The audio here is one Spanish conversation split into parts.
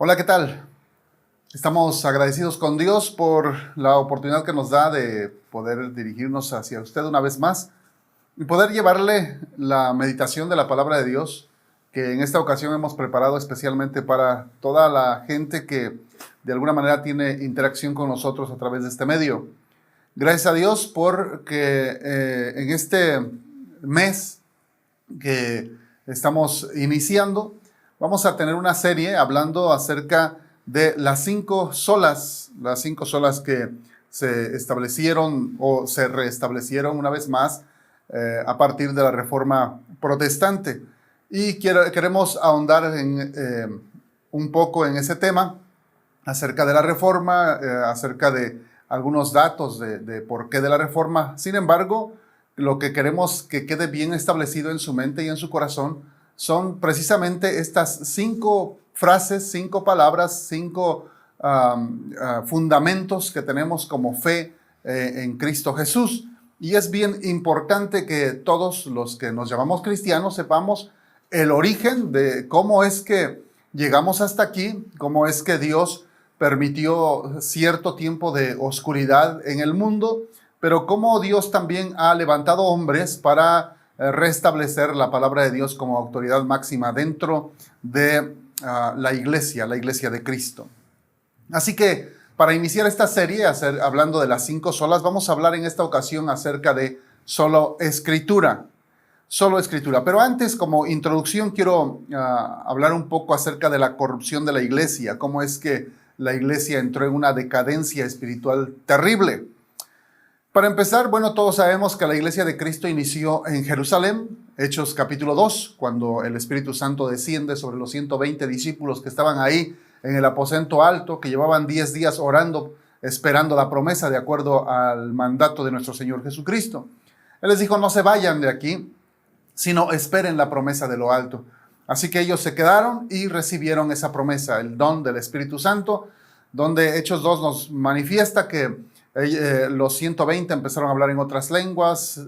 Hola, ¿qué tal? Estamos agradecidos con Dios por la oportunidad que nos da de poder dirigirnos hacia usted una vez más y poder llevarle la meditación de la palabra de Dios, que en esta ocasión hemos preparado especialmente para toda la gente que de alguna manera tiene interacción con nosotros a través de este medio. Gracias a Dios porque en este mes que estamos iniciando, vamos a tener una serie hablando acerca de las cinco solas que se establecieron o se restablecieron una vez más a partir de la Reforma Protestante. Y queremos ahondar un poco en ese tema acerca de la Reforma, acerca de algunos datos de por qué de la Reforma. Sin embargo, lo que queremos que quede bien establecido en su mente y en su corazón son precisamente estas cinco frases, cinco palabras, cinco fundamentos que tenemos como fe en Cristo Jesús. Y es bien importante que todos los que nos llamamos cristianos sepamos el origen de cómo es que llegamos hasta aquí, cómo es que Dios permitió cierto tiempo de oscuridad en el mundo, pero cómo Dios también ha levantado hombres para restablecer la palabra de Dios como autoridad máxima dentro de la iglesia de Cristo. Así que para iniciar esta serie, hablando de las cinco solas, vamos a hablar en esta ocasión acerca de solo escritura. Solo escritura. Pero antes, como introducción, quiero hablar un poco acerca de la corrupción de la iglesia, cómo es que la iglesia entró en una decadencia espiritual terrible. Para empezar, bueno, todos sabemos que la iglesia de Cristo inició en Jerusalén, Hechos capítulo 2, cuando el Espíritu Santo desciende sobre los 120 discípulos que estaban ahí en el aposento alto, que llevaban 10 días orando, esperando la promesa de acuerdo al mandato de nuestro Señor Jesucristo. Él les dijo, no se vayan de aquí, sino esperen la promesa de lo alto. Así que ellos se quedaron y recibieron esa promesa, el don del Espíritu Santo, donde Hechos 2 nos manifiesta que los 120 empezaron a hablar en otras lenguas,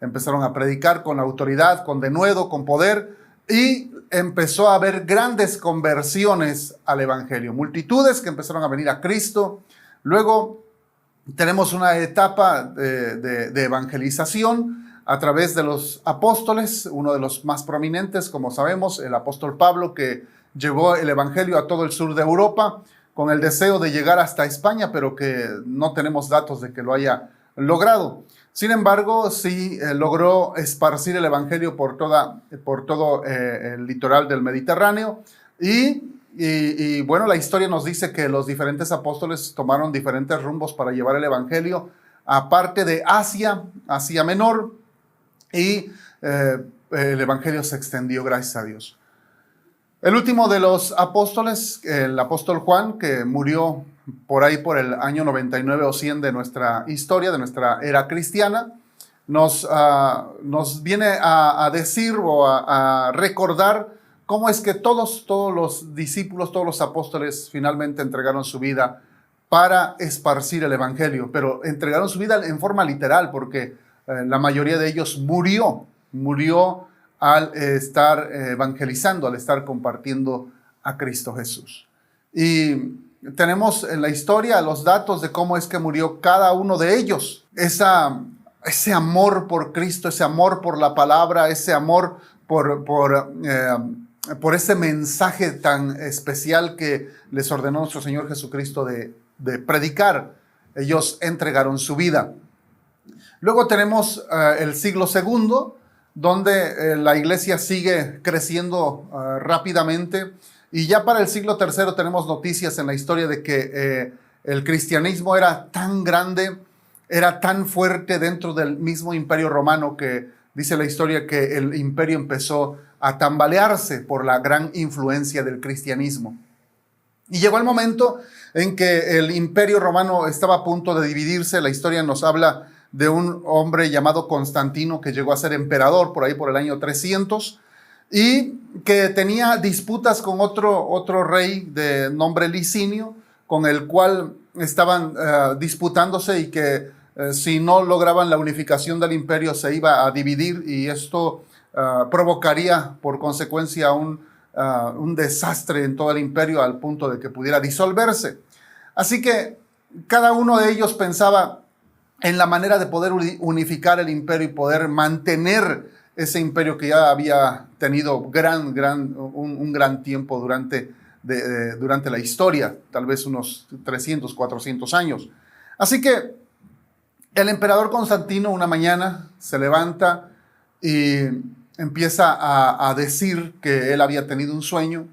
empezaron a predicar con autoridad, con denuedo, con poder, y empezó a haber grandes conversiones al Evangelio, multitudes que empezaron a venir a Cristo. Luego tenemos una etapa de evangelización a través de los apóstoles, uno de los más prominentes, como sabemos, el apóstol Pablo, que llevó el Evangelio a todo el sur de Europa, con el deseo de llegar hasta España, pero que no tenemos datos de que lo haya logrado. Sin embargo, sí logró esparcir el Evangelio por todo el litoral del Mediterráneo y bueno, la historia nos dice que los diferentes apóstoles tomaron diferentes rumbos para llevar el Evangelio a parte de Asia Menor, y el Evangelio se extendió, gracias a Dios. El último de los apóstoles, el apóstol Juan, que murió por ahí por el año 99 o 100 de nuestra historia, de nuestra era cristiana, nos viene a decir o a recordar cómo es que todos los discípulos, todos los apóstoles finalmente entregaron su vida para esparcir el Evangelio, pero entregaron su vida en forma literal, porque la mayoría de ellos murió al estar evangelizando, al estar compartiendo a Cristo Jesús. Y tenemos en la historia los datos de cómo es que murió cada uno de ellos. Ese amor por Cristo, ese amor por la palabra, ese amor por ese mensaje tan especial que les ordenó nuestro Señor Jesucristo de predicar. Ellos entregaron su vida. Luego tenemos el siglo segundo, donde la iglesia sigue creciendo rápidamente, y ya para el siglo tercero tenemos noticias en la historia de que el cristianismo era tan grande, era tan fuerte dentro del mismo imperio romano, que dice la historia que el imperio empezó a tambalearse por la gran influencia del cristianismo. Y llegó el momento en que el imperio romano estaba a punto de dividirse. La historia nos habla de un hombre llamado Constantino, que llegó a ser emperador por ahí por el año 300, y que tenía disputas con otro rey de nombre Licinio, con el cual estaban disputándose, y que si no lograban la unificación del imperio se iba a dividir, y esto provocaría por consecuencia un un desastre en todo el imperio al punto de que pudiera disolverse. Así que cada uno de ellos pensaba en la manera de poder unificar el imperio y poder mantener ese imperio que ya había tenido un gran tiempo durante la historia, tal vez unos 300, 400 años. Así que el emperador Constantino una mañana se levanta y empieza a decir que él había tenido un sueño.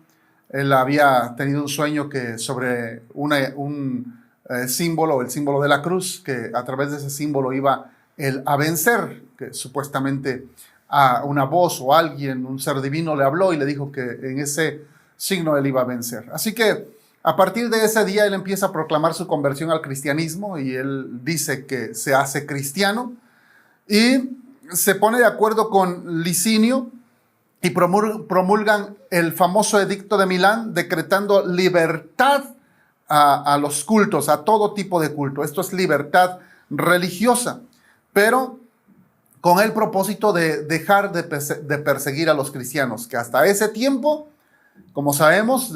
Él había tenido un sueño que sobre un símbolo, el símbolo de la cruz, que a través de ese símbolo iba él a vencer, que supuestamente a una voz o alguien, un ser divino le habló y le dijo que en ese signo él iba a vencer. Así que a partir de ese día él empieza a proclamar su conversión al cristianismo y él dice que se hace cristiano y se pone de acuerdo con Licinio y promulgan el famoso edicto de Milán decretando libertad a los cultos, a todo tipo de culto. Esto es libertad religiosa, pero con el propósito de dejar de perseguir a los cristianos, que hasta ese tiempo, como sabemos,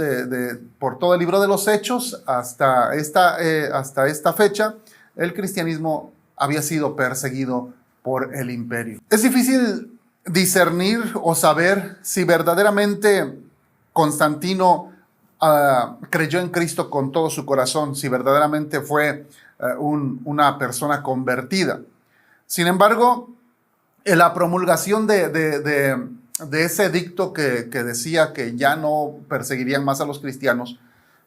por todo el libro de los Hechos, hasta esta fecha, el cristianismo había sido perseguido por el imperio. Es difícil discernir o saber si verdaderamente Constantino creyó en Cristo con todo su corazón, si verdaderamente fue una persona convertida. Sin embargo, en la promulgación de ese edicto que decía que ya no perseguirían más a los cristianos,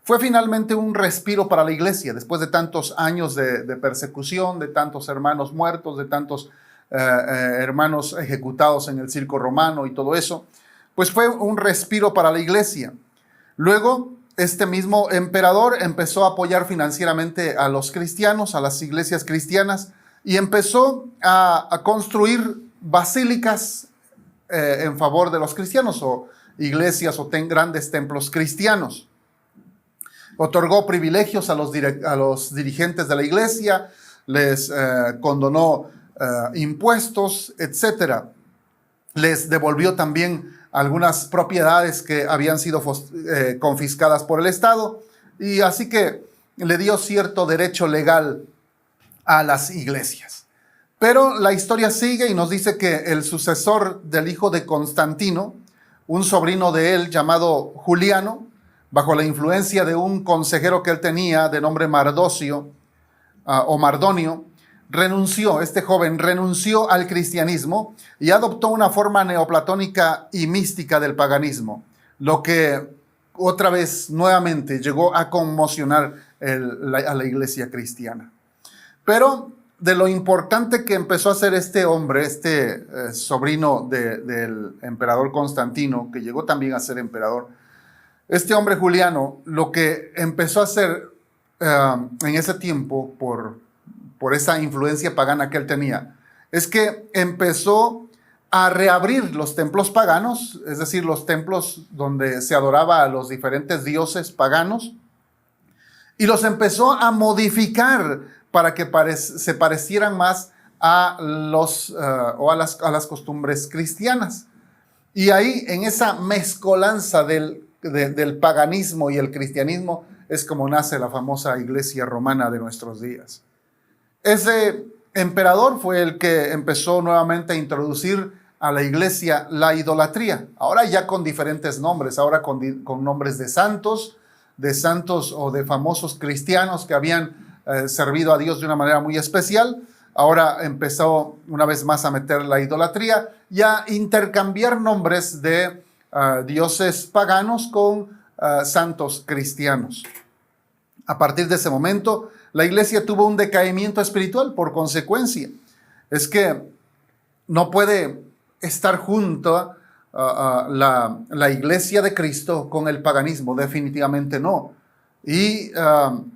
fue finalmente un respiro para la iglesia, después de tantos años de persecución, de tantos hermanos muertos, de tantos hermanos ejecutados en el circo romano y todo eso, pues fue un respiro para la iglesia. Luego, este mismo emperador empezó a apoyar financieramente a los cristianos, a las iglesias cristianas, y empezó a construir basílicas en favor de los cristianos, o iglesias o grandes templos cristianos. Otorgó privilegios a los dirigentes de la iglesia, les condonó impuestos, etc. Les devolvió también algunas propiedades que habían sido confiscadas por el Estado, y así que le dio cierto derecho legal a las iglesias. Pero la historia sigue y nos dice que el sucesor del hijo de Constantino, un sobrino de él llamado Juliano, bajo la influencia de un consejero que él tenía de nombre Mardonio, este joven renunció al cristianismo y adoptó una forma neoplatónica y mística del paganismo, lo que otra vez nuevamente llegó a conmocionar a la iglesia cristiana. Pero de lo importante que empezó a hacer este hombre, sobrino del emperador Constantino, que llegó también a ser emperador, este hombre Juliano, lo que empezó a hacer en ese tiempo, por esa influencia pagana que él tenía, es que empezó a reabrir los templos paganos, es decir, los templos donde se adoraba a los diferentes dioses paganos, y los empezó a modificar para que se parecieran más a las costumbres cristianas. Y ahí, en esa mezcolanza del paganismo y el cristianismo, es como nace la famosa iglesia romana de nuestros días. Ese emperador fue el que empezó nuevamente a introducir a la iglesia la idolatría, ahora ya con diferentes nombres, ahora con nombres de santos o de famosos cristianos que habían servido a Dios de una manera muy especial. Ahora empezó una vez más a meter la idolatría y a intercambiar nombres de dioses paganos con santos cristianos. A partir de ese momento, la iglesia tuvo un decaimiento espiritual por consecuencia. Es que no puede estar junto la iglesia de Cristo con el paganismo, definitivamente no. Y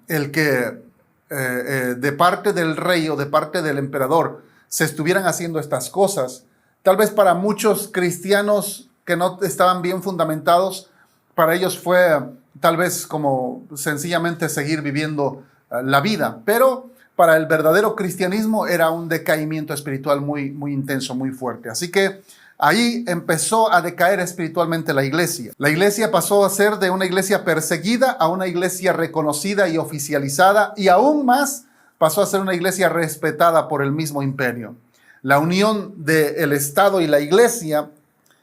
el que de parte del rey o de parte del emperador se estuvieran haciendo estas cosas, tal vez para muchos cristianos que no estaban bien fundamentados, para ellos fue tal vez como sencillamente seguir viviendo la vida, pero para el verdadero cristianismo era un decaimiento espiritual muy, muy intenso, muy fuerte. Así que ahí empezó a decaer espiritualmente la iglesia. La iglesia pasó a ser de una iglesia perseguida a una iglesia reconocida y oficializada, y aún más pasó a ser una iglesia respetada por el mismo imperio. La unión del Estado y la iglesia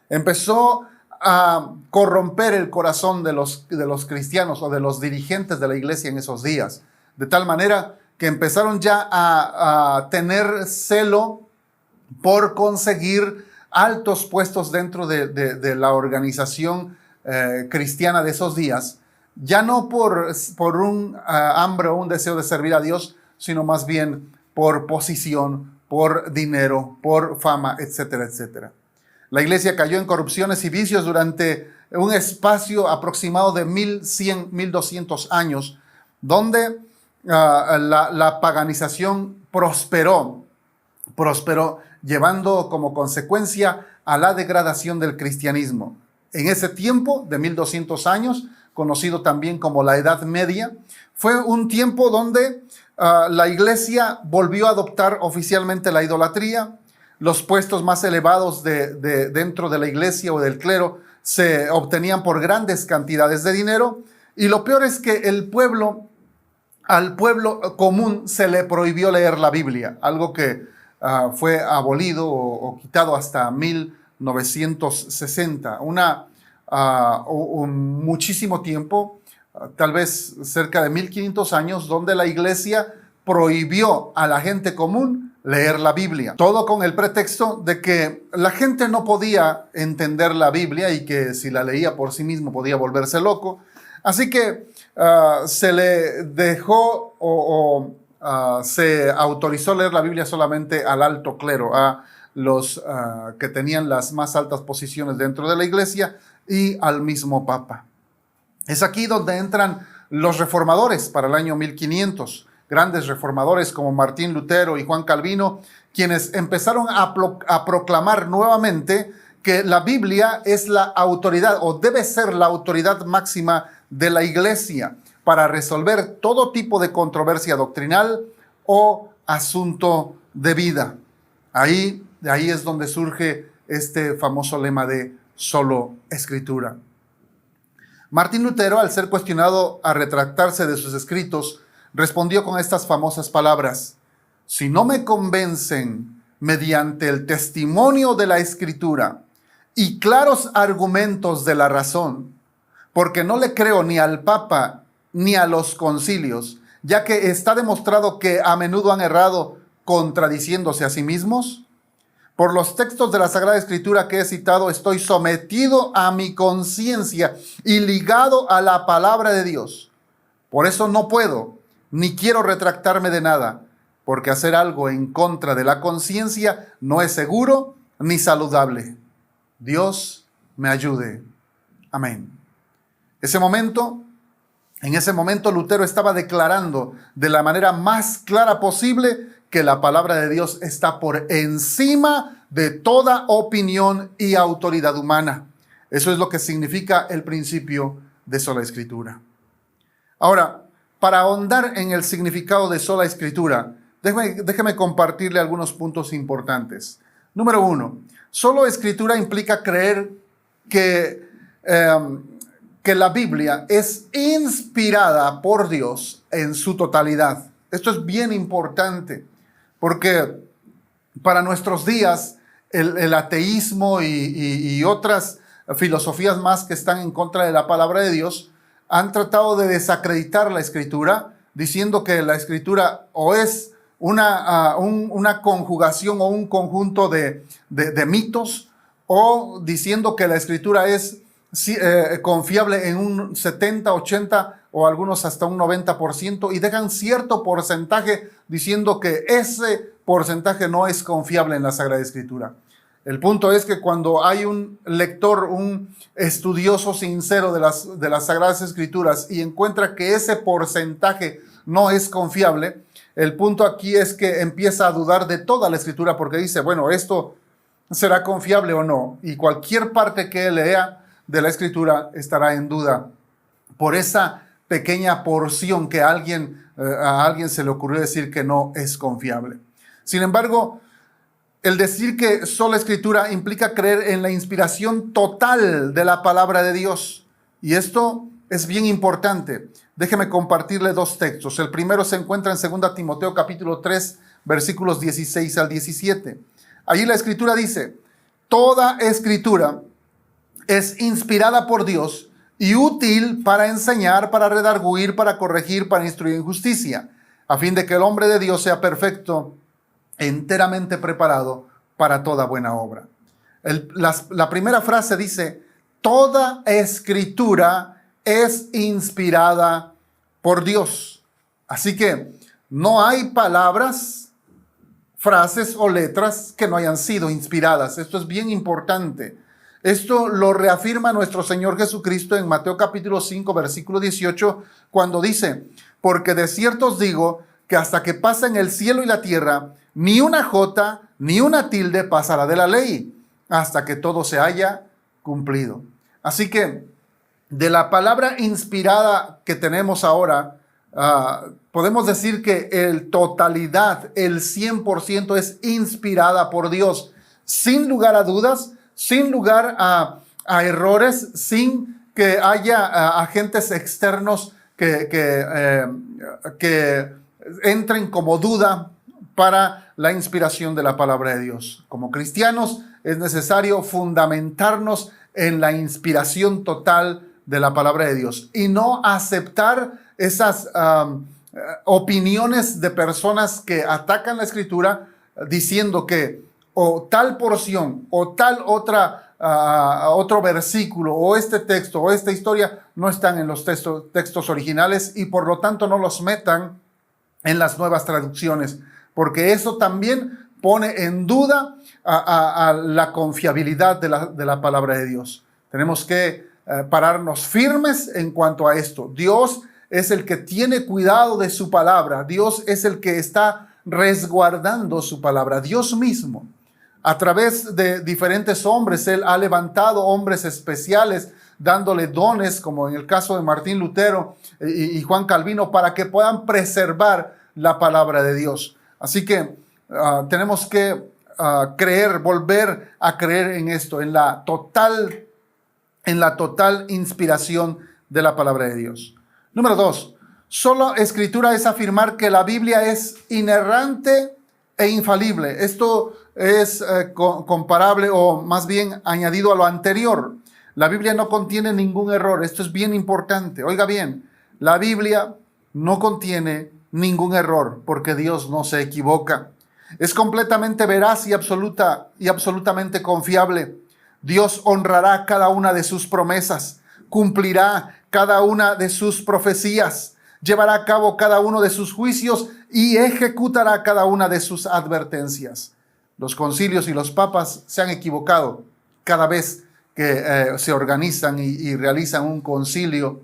empezó a corromper el corazón de los cristianos o de los dirigentes de la iglesia en esos días, de tal manera que empezaron ya a tener celo por conseguir altos puestos dentro de la organización cristiana de esos días, ya no por un hambre o un deseo de servir a Dios, sino más bien por posición, por dinero, por fama, etcétera, etcétera. La iglesia cayó en corrupciones y vicios durante un espacio aproximado de 1100, 1200 años, donde la paganización prosperó, llevando como consecuencia a la degradación del cristianismo. En ese tiempo de 1200 años, conocido también como la Edad Media, fue un tiempo donde la iglesia volvió a adoptar oficialmente la idolatría. Los puestos más elevados dentro de la iglesia o del clero se obtenían por grandes cantidades de dinero, y lo peor es que al pueblo común se le prohibió leer la Biblia, algo que fue abolido o quitado hasta 1960. Muchísimo tiempo, tal vez cerca de 1500 años, donde la iglesia prohibió a la gente común leer la Biblia. Todo con el pretexto de que la gente no podía entender la Biblia y que si la leía por sí mismo podía volverse loco. Así que se le dejó se autorizó leer la Biblia solamente al alto clero, a los que tenían las más altas posiciones dentro de la iglesia y al mismo Papa. Es aquí donde entran los reformadores para el año 1500, grandes reformadores como Martín Lutero y Juan Calvino, quienes empezaron a proclamar nuevamente que la Biblia es la autoridad o debe ser la autoridad máxima de la iglesia para resolver todo tipo de controversia doctrinal o asunto de vida. De ahí es donde surge este famoso lema de solo escritura. Martín Lutero, al ser cuestionado a retractarse de sus escritos, respondió con estas famosas palabras: si no me convencen mediante el testimonio de la escritura y claros argumentos de la razón, porque no le creo ni al Papa ni a los concilios, ya que está demostrado que a menudo han errado contradiciéndose a sí mismos. Por los textos de la Sagrada Escritura que he citado, estoy sometido a mi conciencia y ligado a la palabra de Dios. Por eso no puedo ni quiero retractarme de nada, porque hacer algo en contra de la conciencia no es seguro ni saludable. Dios me ayude. Amén. En ese momento Lutero estaba declarando de la manera más clara posible que la palabra de Dios está por encima de toda opinión y autoridad humana. Eso es lo que significa el principio de sola escritura. Ahora, para ahondar en el significado de sola escritura, déjeme compartirle algunos puntos importantes. Número 1, solo escritura implica creer que la Biblia es inspirada por Dios en su totalidad. Esto es bien importante, porque para nuestros días el ateísmo y otras filosofías más que están en contra de la palabra de Dios han tratado de desacreditar la Escritura, diciendo que la Escritura o es una conjugación o un conjunto de mitos, o diciendo que la Escritura es confiable en un 70, 80 o algunos hasta un 90%, y dejan cierto porcentaje diciendo que ese porcentaje no es confiable en la Sagrada Escritura. El punto es que cuando hay un lector, un estudioso sincero de las Sagradas Escrituras y encuentra que ese porcentaje no es confiable, el punto aquí es que empieza a dudar de toda la Escritura, porque dice, bueno, ¿esto será confiable o no? Y cualquier parte que él lea de la Escritura estará en duda por esa pequeña porción que a alguien se le ocurrió decir que no es confiable. Sin embargo, El decir que sola escritura implica creer en la inspiración total de la palabra de Dios. Y esto es bien importante. Déjeme compartirle dos textos. El primero se encuentra en 2 Timoteo capítulo 3, versículos 16 al 17. Allí la escritura dice: toda escritura es inspirada por Dios y útil para enseñar, para redarguir, para corregir, para instruir en justicia, a fin de que el hombre de Dios sea perfecto, enteramente preparado para toda buena obra. La primera frase dice: toda escritura es inspirada por Dios. Así que no hay palabras, frases o letras que no hayan sido inspiradas. Esto es bien importante. Esto lo reafirma nuestro Señor Jesucristo en Mateo capítulo 5, versículo 18, cuando dice: porque de cierto os digo que hasta que pasen el cielo y la tierra, ni una jota ni una tilde pasará de la ley, hasta que todo se haya cumplido. Así que de la palabra inspirada que tenemos ahora, podemos decir que el totalidad, el 100% es inspirada por Dios, sin lugar a dudas, sin lugar a errores, sin que haya agentes externos que entren como duda para la inspiración de la palabra de Dios. Como cristianos es necesario fundamentarnos en la inspiración total de la palabra de Dios y no aceptar esas opiniones de personas que atacan la escritura diciendo que o tal porción o tal otro versículo o este texto o esta historia no están en los textos originales y por lo tanto no los metan en las nuevas traducciones, porque eso también pone en duda a la confiabilidad de la palabra de Dios. Tenemos que pararnos firmes en cuanto a esto. Dios es el que tiene cuidado de su palabra. Dios es el que está resguardando su palabra. Dios mismo, a través de diferentes hombres, Él ha levantado hombres especiales, dándole dones, como en el caso de Martín Lutero y Juan Calvino, para que puedan preservar la palabra de Dios. Así que tenemos que volver a creer en esto, en la total inspiración de la palabra de Dios. Número 2, solo escritura es afirmar que la Biblia es inerrante e infalible. Esto es comparable o más bien añadido a lo anterior. La Biblia no contiene ningún error. Esto es bien importante. Oiga bien, la Biblia no contiene ningún error porque Dios no se equivoca. Es completamente veraz y absolutamente confiable. Dios honrará cada una de sus promesas, cumplirá cada una de sus profecías, llevará a cabo cada uno de sus juicios y ejecutará cada una de sus advertencias. Los concilios y los papas se han equivocado cada vez que se organizan y realizan un concilio.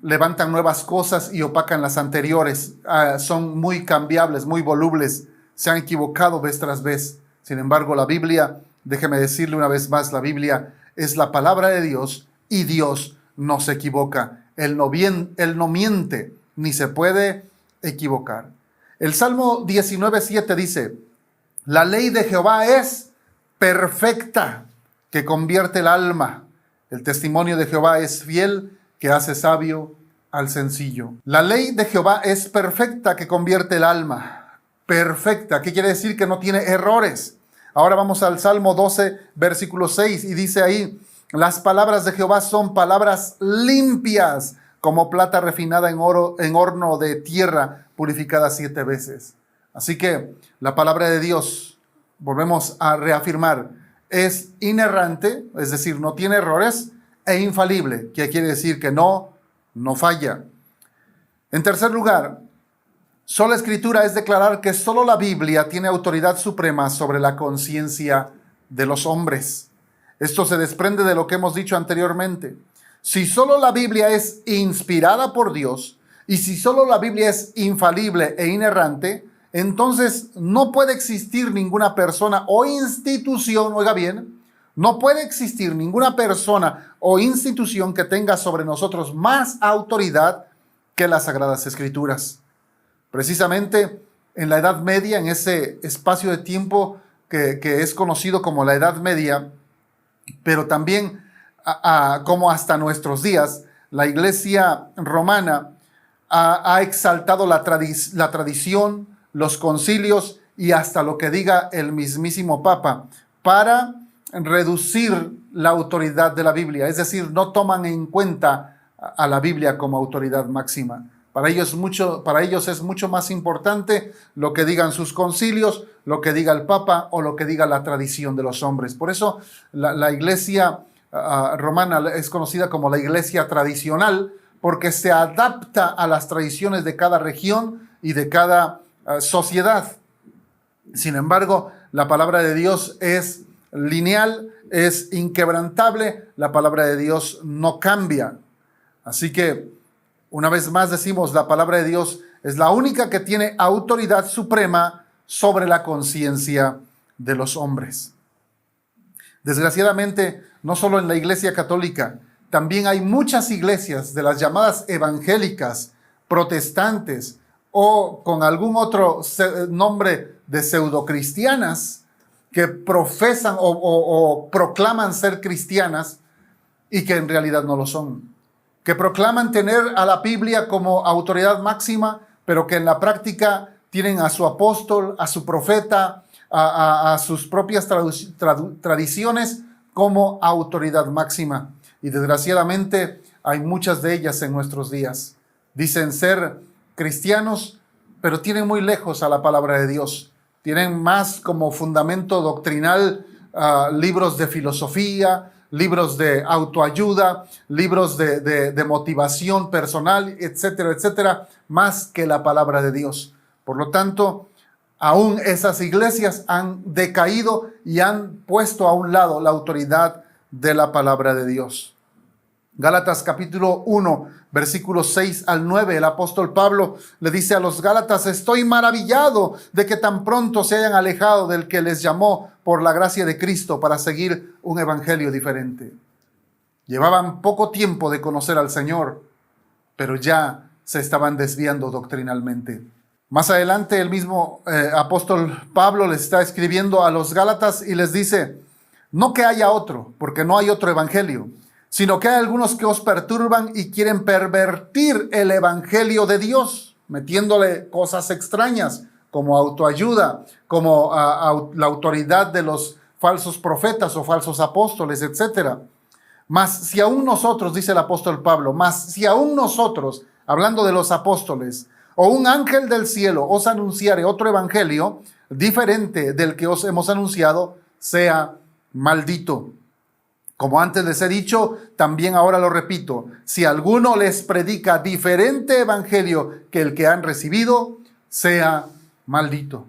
Levantan nuevas cosas y opacan las anteriores. Son muy cambiables, muy volubles. Se han equivocado vez tras vez. Sin embargo, la Biblia, déjeme decirle una vez más, la Biblia es la palabra de Dios y Dios no se equivoca. Él no miente, ni se puede equivocar. El Salmo 19:7 dice: la ley de Jehová es perfecta, que convierte el alma. El testimonio de Jehová es fiel, que hace sabio al sencillo. La ley de Jehová es perfecta, que convierte el alma. Perfecta, ¿qué quiere decir? Que no tiene errores. Ahora vamos al Salmo 12, versículo 6, y dice ahí: las palabras de Jehová son palabras limpias, como plata refinada en horno de tierra, purificada 7 veces. Así que la palabra de Dios, volvemos a reafirmar, es inerrante, es decir, no tiene errores, e infalible, que quiere decir que no falla. En tercer lugar, sola escritura es declarar que solo la Biblia tiene autoridad suprema sobre la conciencia de los hombres. Esto se desprende de lo que hemos dicho anteriormente. Si solo la Biblia es inspirada por Dios y si solo la Biblia es infalible e inerrante, entonces no puede existir ninguna persona o institución, oiga bien, no puede existir ninguna persona o institución que tenga sobre nosotros más autoridad que las Sagradas Escrituras. Precisamente en la Edad Media, en ese espacio de tiempo que es conocido como la Edad Media, pero también como hasta nuestros días, la Iglesia romana ha exaltado la tradición, los concilios y hasta lo que diga el mismísimo Papa para reducir la autoridad de la Biblia. Es decir, no toman en cuenta a la Biblia como autoridad máxima. Para ellos es mucho más importante lo que digan sus concilios, lo que diga el Papa o lo que diga la tradición de los hombres. Por eso la Iglesia romana es conocida como la Iglesia tradicional, porque se adapta a las tradiciones de cada región y de cada sociedad. Sin embargo, la palabra de Dios es lineal, es inquebrantable, la palabra de Dios no cambia. Así que, una vez más decimos, la palabra de Dios es la única que tiene autoridad suprema sobre la conciencia de los hombres. Desgraciadamente, no solo en la Iglesia Católica, también hay muchas iglesias de las llamadas evangélicas, protestantes o con algún otro nombre de pseudocristianas que profesan o proclaman ser cristianas y que en realidad no lo son. Que proclaman tener a la Biblia como autoridad máxima, pero que en la práctica tienen a su apóstol, a su profeta, a sus propias tradiciones como autoridad máxima. Y desgraciadamente hay muchas de ellas en nuestros días. Dicen ser cristianos, pero tienen muy lejos a la palabra de Dios. Tienen más como fundamento doctrinal libros de filosofía, libros de autoayuda, libros de motivación personal, etcétera, etcétera, más que la palabra de Dios. Por lo tanto, aún esas iglesias han decaído y han puesto a un lado la autoridad de la palabra de Dios. Gálatas capítulo 1, versículos 6 al 9, el apóstol Pablo le dice a los Gálatas: estoy maravillado de que tan pronto se hayan alejado del que les llamó por la gracia de Cristo para seguir un evangelio diferente. Llevaban poco tiempo de conocer al Señor, pero ya se estaban desviando doctrinalmente. Más adelante el mismo apóstol Pablo les está escribiendo a los Gálatas y les dice: no que haya otro, porque no hay otro evangelio, sino que hay algunos que os perturban y quieren pervertir el evangelio de Dios, metiéndole cosas extrañas como autoayuda, como la autoridad de los falsos profetas o falsos apóstoles, etc. Mas si aún nosotros, dice el apóstol Pablo, mas si aún nosotros, hablando de los apóstoles, o un ángel del cielo os anunciare otro evangelio diferente del que os hemos anunciado, sea maldito. Como antes les he dicho, también ahora lo repito: si alguno les predica diferente evangelio que el que han recibido, sea maldito.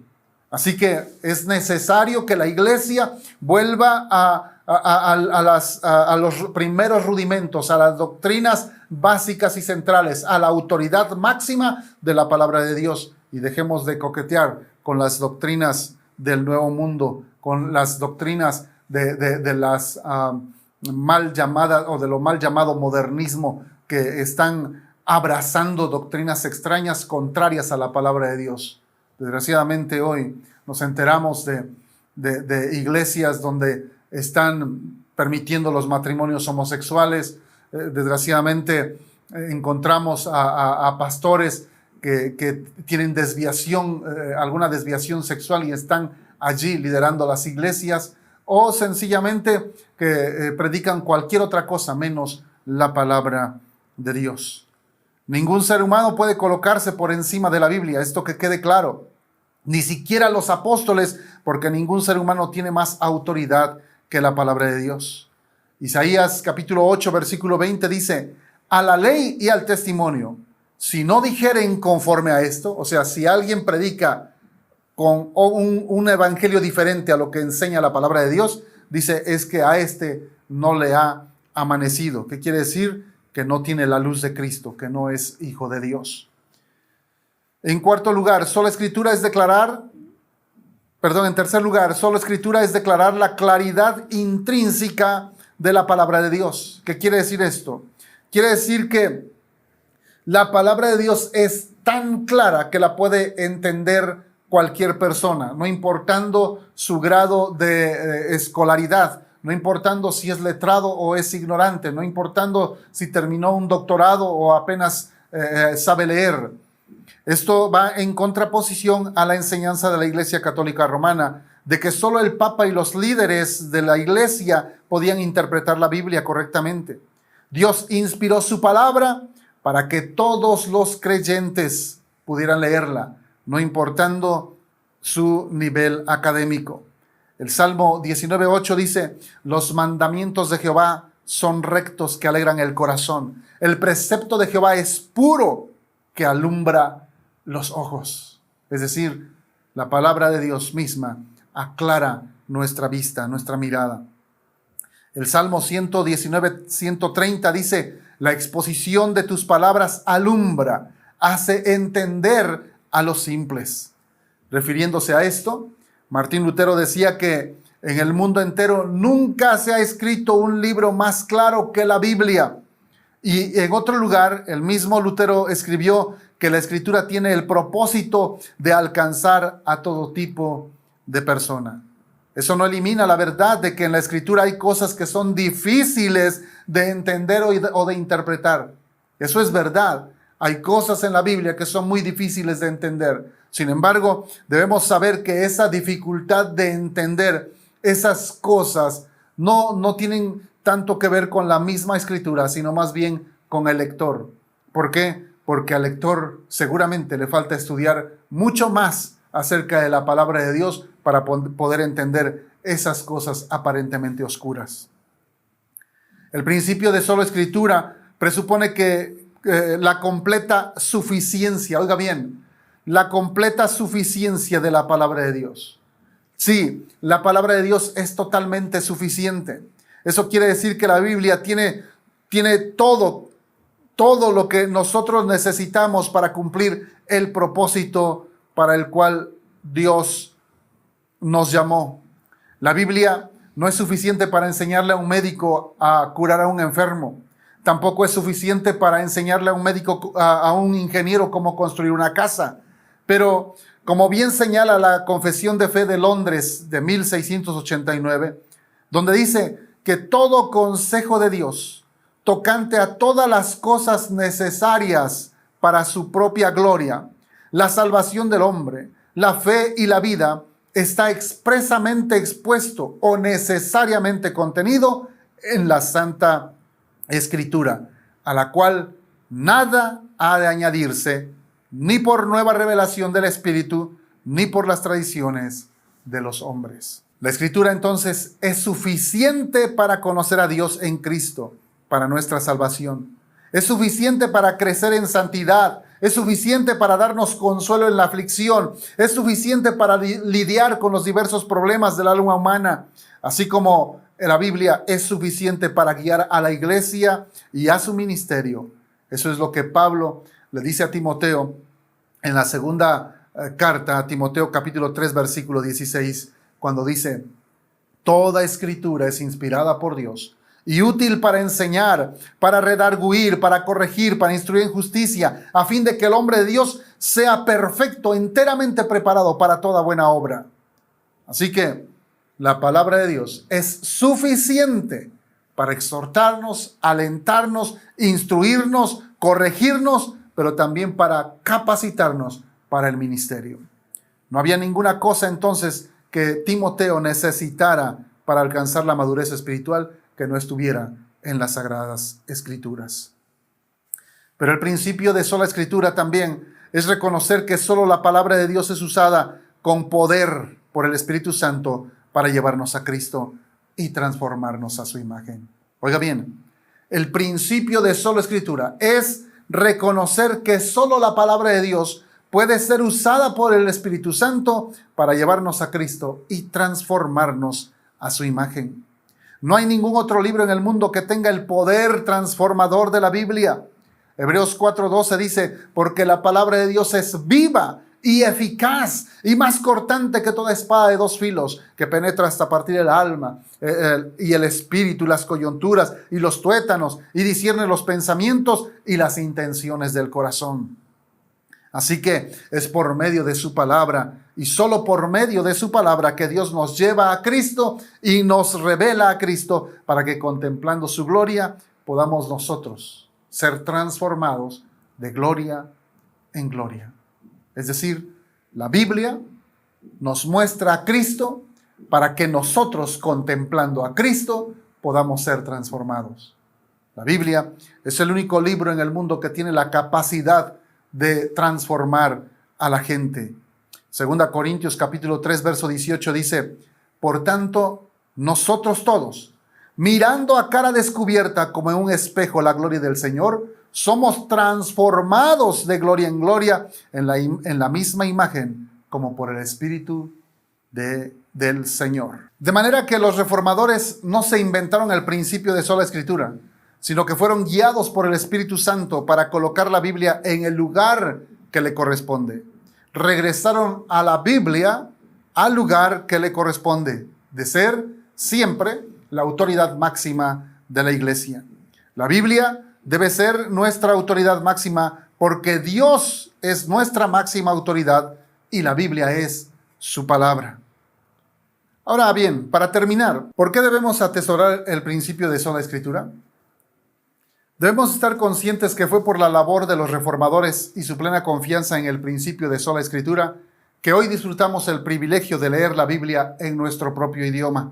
Así que es necesario que la iglesia vuelva a los primeros rudimentos, a las doctrinas básicas y centrales, a la autoridad máxima de la palabra de Dios, y dejemos de coquetear con las doctrinas del nuevo mundo, con las doctrinas de las mal llamadas o de lo mal llamado modernismo, que están abrazando doctrinas extrañas contrarias a la palabra de Dios. Desgraciadamente hoy nos enteramos de iglesias donde están permitiendo los matrimonios homosexuales. Desgraciadamente encontramos a pastores que tienen desviación, alguna desviación sexual, y están allí liderando las iglesias, o sencillamente que predican cualquier otra cosa menos la palabra de Dios. Ningún ser humano puede colocarse por encima de la Biblia, esto que quede claro. Ni siquiera los apóstoles, porque ningún ser humano tiene más autoridad que la palabra de Dios. Isaías capítulo 8, versículo 20 dice: a la ley y al testimonio, si no dijeren conforme a esto, o sea, si alguien predica con un evangelio diferente a lo que enseña la palabra de Dios, dice, es que a este no le ha amanecido. ¿Qué quiere decir? Que no tiene la luz de Cristo, que no es hijo de Dios. En tercer lugar, sola escritura es declarar la claridad intrínseca de la palabra de Dios. ¿Qué quiere decir esto? Quiere decir que la palabra de Dios es tan clara que la puede entender cualquier persona, no importando su grado de escolaridad, no importando si es letrado o es ignorante, no importando si terminó un doctorado o apenas sabe leer. Esto va en contraposición a la enseñanza de la Iglesia Católica Romana, de que solo el Papa y los líderes de la Iglesia podían interpretar la Biblia correctamente. Dios inspiró su palabra para que todos los creyentes pudieran leerla, no importando su nivel académico. El Salmo 19:8 dice: los mandamientos de Jehová son rectos que alegran el corazón. El precepto de Jehová es puro que alumbra los ojos. Es decir, la palabra de Dios misma aclara nuestra vista, nuestra mirada. El Salmo 119:130 dice: la exposición de tus palabras alumbra, hace entender a los simples. Refiriéndose a esto, Martín Lutero decía que en el mundo entero nunca se ha escrito un libro más claro que la Biblia. Y en otro lugar, el mismo Lutero escribió que la Escritura tiene el propósito de alcanzar a todo tipo de persona. Eso no elimina la verdad de que en la Escritura hay cosas que son difíciles de entender o de interpretar. Eso es verdad. Hay cosas en la Biblia que son muy difíciles de entender. Sin embargo, debemos saber que esa dificultad de entender esas cosas no tienen tanto que ver con la misma Escritura, sino más bien con el lector. ¿Por qué? Porque al lector seguramente le falta estudiar mucho más acerca de la palabra de Dios para poder entender esas cosas aparentemente oscuras. El principio de sola escritura presupone que la completa suficiencia, oiga bien, la completa suficiencia de la palabra de Dios. Sí, la palabra de Dios es totalmente suficiente. Eso quiere decir que la Biblia tiene todo lo que nosotros necesitamos para cumplir el propósito para el cual Dios nos llamó. La Biblia no es suficiente para enseñarle a un médico a curar a un enfermo. Tampoco es suficiente para enseñarle a un médico, a un ingeniero cómo construir una casa. Pero como bien señala la Confesión de Fe de Londres de 1689, donde dice que todo consejo de Dios tocante a todas las cosas necesarias para su propia gloria, la salvación del hombre, la fe y la vida, está expresamente expuesto o necesariamente contenido en la Santa Escritura, a la cual nada ha de añadirse, ni por nueva revelación del Espíritu, ni por las tradiciones de los hombres. La Escritura entonces es suficiente para conocer a Dios en Cristo, para nuestra salvación. Es suficiente para crecer en santidad. Es suficiente para darnos consuelo en la aflicción. Es suficiente para lidiar con los diversos problemas del alma humana. Así como la Biblia es suficiente para guiar a la iglesia y a su ministerio. Eso es lo que Pablo le dice a Timoteo en la segunda carta a Timoteo capítulo 3 versículo 16, cuando dice: toda escritura es inspirada por Dios y útil para enseñar, para redarguir, para corregir, para instruir en justicia, a fin de que el hombre de Dios sea perfecto, enteramente preparado para toda buena obra. Así que la palabra de Dios es suficiente para exhortarnos, alentarnos, instruirnos, corregirnos, pero también para capacitarnos para el ministerio. No había ninguna cosa entonces que Timoteo necesitara para alcanzar la madurez espiritual que no estuviera en las Sagradas Escrituras. Pero el principio de sola escritura también es reconocer que solo la palabra de Dios es usada con poder por el Espíritu Santo para llevarnos a Cristo y transformarnos a su imagen. Oiga bien, el principio de sola escritura es reconocer que solo la palabra de Dios puede ser usada por el Espíritu Santo para llevarnos a Cristo y transformarnos a su imagen. No hay ningún otro libro en el mundo que tenga el poder transformador de la Biblia. Hebreos 4:12 dice: porque la palabra de Dios es viva y eficaz y más cortante que toda espada de dos filos, que penetra hasta partir el alma y el espíritu y las coyunturas y los tuétanos, y discierne los pensamientos y las intenciones del corazón. Así que es por medio de su palabra y solo por medio de su palabra que Dios nos lleva a Cristo y nos revela a Cristo para que contemplando su gloria podamos nosotros ser transformados de gloria en gloria. Es decir, la Biblia nos muestra a Cristo para que nosotros contemplando a Cristo podamos ser transformados. La Biblia es el único libro en el mundo que tiene la capacidad de transformar a la gente. 2 Corintios capítulo 3, verso 18 dice: por tanto, nosotros todos, mirando a cara descubierta como en un espejo la gloria del Señor, somos transformados de gloria en gloria en la misma imagen como por el Espíritu del Señor. De manera que los reformadores no se inventaron el principio de sola escritura, sino que fueron guiados por el Espíritu Santo para colocar la Biblia en el lugar que le corresponde. Regresaron a la Biblia al lugar que le corresponde, de ser siempre la autoridad máxima de la iglesia. La Biblia debe ser nuestra autoridad máxima porque Dios es nuestra máxima autoridad y la Biblia es su palabra. Ahora bien, para terminar, ¿por qué debemos atesorar el principio de sola escritura? Debemos estar conscientes que fue por la labor de los reformadores y su plena confianza en el principio de sola escritura que hoy disfrutamos el privilegio de leer la Biblia en nuestro propio idioma.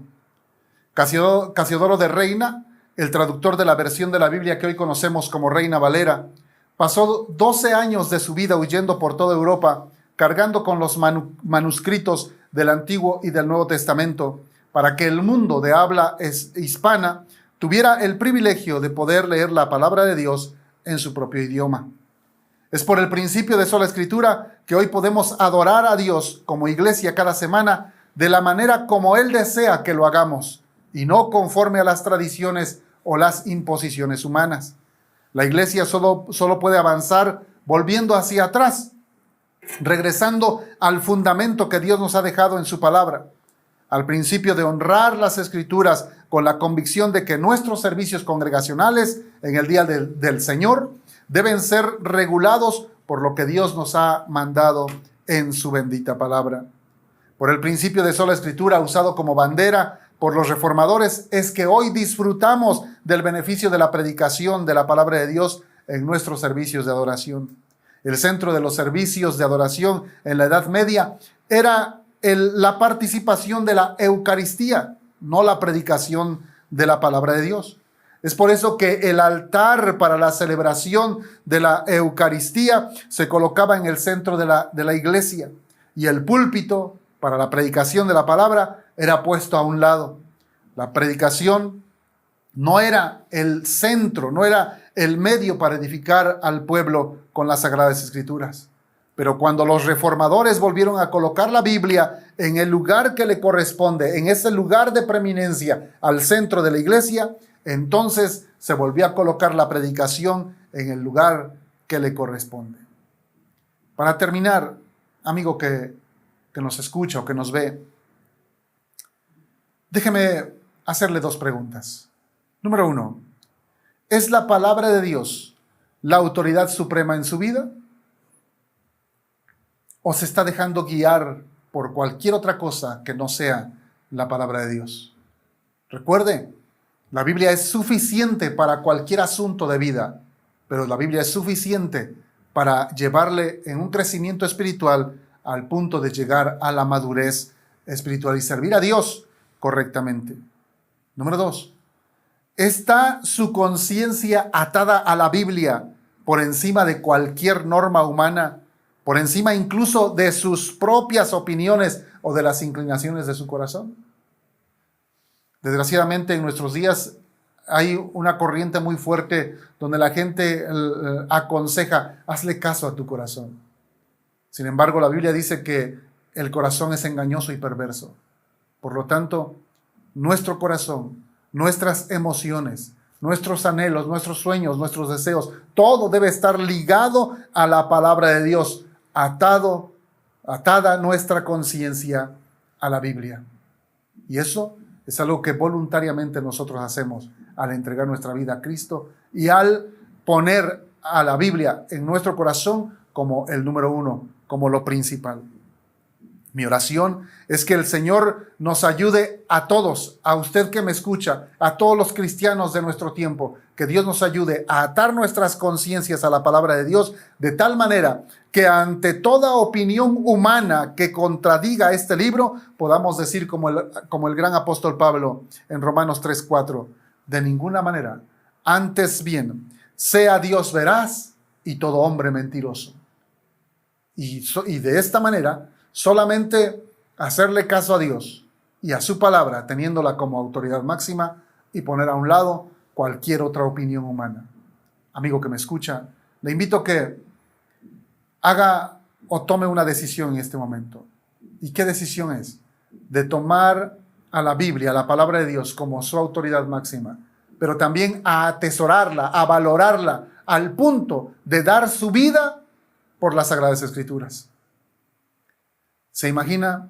Casiodoro de Reina, el traductor de la versión de la Biblia que hoy conocemos como Reina Valera, pasó 12 años de su vida huyendo por toda Europa, cargando con los manuscritos del Antiguo y del Nuevo Testamento, para que el mundo de habla hispana tuviera el privilegio de poder leer la palabra de Dios en su propio idioma. Es por el principio de sola escritura que hoy podemos adorar a Dios como iglesia cada semana de la manera como Él desea que lo hagamos y no conforme a las tradiciones o las imposiciones humanas. La iglesia solo puede avanzar volviendo hacia atrás, regresando al fundamento que Dios nos ha dejado en su palabra, al principio de honrar las Escrituras con la convicción de que nuestros servicios congregacionales en el día del Señor deben ser regulados por lo que Dios nos ha mandado en su bendita palabra. Por el principio de sola escritura usado como bandera por los reformadores es que hoy disfrutamos del beneficio de la predicación de la palabra de Dios en nuestros servicios de adoración. El centro de los servicios de adoración en la Edad Media era la participación de la Eucaristía, no la predicación de la palabra de Dios. Es por eso que el altar para la celebración de la Eucaristía se colocaba en el centro de la iglesia y el púlpito para la predicación de la palabra era puesto a un lado. La predicación no era el centro, no era el medio para edificar al pueblo con las Sagradas Escrituras. Pero cuando los reformadores volvieron a colocar la Biblia en el lugar que le corresponde, en ese lugar de preeminencia al centro de la iglesia, entonces se volvió a colocar la predicación en el lugar que le corresponde. Para terminar, amigo que nos escucha o que nos ve, déjeme hacerle dos preguntas. Número 1, ¿es la palabra de Dios la autoridad suprema en su vida? ¿O se está dejando guiar por cualquier otra cosa que no sea la palabra de Dios? Recuerde, la Biblia es suficiente para cualquier asunto de vida, pero la Biblia es suficiente para llevarle en un crecimiento espiritual al punto de llegar a la madurez espiritual y servir a Dios correctamente. Número 2, ¿está su conciencia atada a la Biblia por encima de cualquier norma humana, por encima incluso de sus propias opiniones o de las inclinaciones de su corazón? Desgraciadamente en nuestros días hay una corriente muy fuerte donde la gente aconseja, hazle caso a tu corazón. Sin embargo, la Biblia dice que el corazón es engañoso y perverso. Por lo tanto, nuestro corazón, nuestras emociones, nuestros anhelos, nuestros sueños, nuestros deseos, todo debe estar ligado a la palabra de Dios, atada nuestra conciencia a la Biblia. Y eso es algo que voluntariamente nosotros hacemos al entregar nuestra vida a Cristo y al poner a la Biblia en nuestro corazón como el número uno, como lo principal. Mi oración es que el Señor nos ayude a todos, a usted que me escucha, a todos los cristianos de nuestro tiempo, que Dios nos ayude a atar nuestras conciencias a la palabra de Dios de tal manera que ante toda opinión humana que contradiga este libro, podamos decir como el gran apóstol Pablo en Romanos 3:4, de ninguna manera, antes bien, sea Dios veraz y todo hombre mentiroso. Y de esta manera, solamente hacerle caso a Dios y a su palabra, teniéndola como autoridad máxima, y poner a un lado cualquier otra opinión humana. Amigo que me escucha, le invito a que haga o tome una decisión en este momento. ¿Y qué decisión es? De tomar a la Biblia, a la palabra de Dios, como su autoridad máxima, pero también a atesorarla, a valorarla, al punto de dar su vida por las Sagradas Escrituras. ¿Se imagina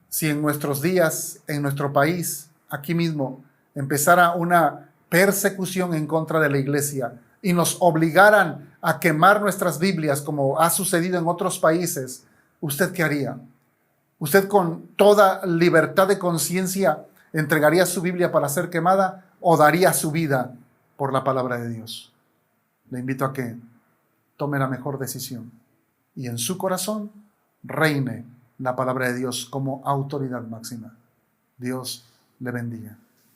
si en nuestros días, en nuestro país, aquí mismo, empezara una persecución en contra de la iglesia y nos obligaran a quemar nuestras Biblias como ha sucedido en otros países? ¿Usted qué haría? ¿Usted con toda libertad de conciencia entregaría su Biblia para ser quemada o daría su vida por la palabra de Dios? Le invito a que tome la mejor decisión y en su corazón reine la palabra de Dios como autoridad máxima. Dios le bendiga.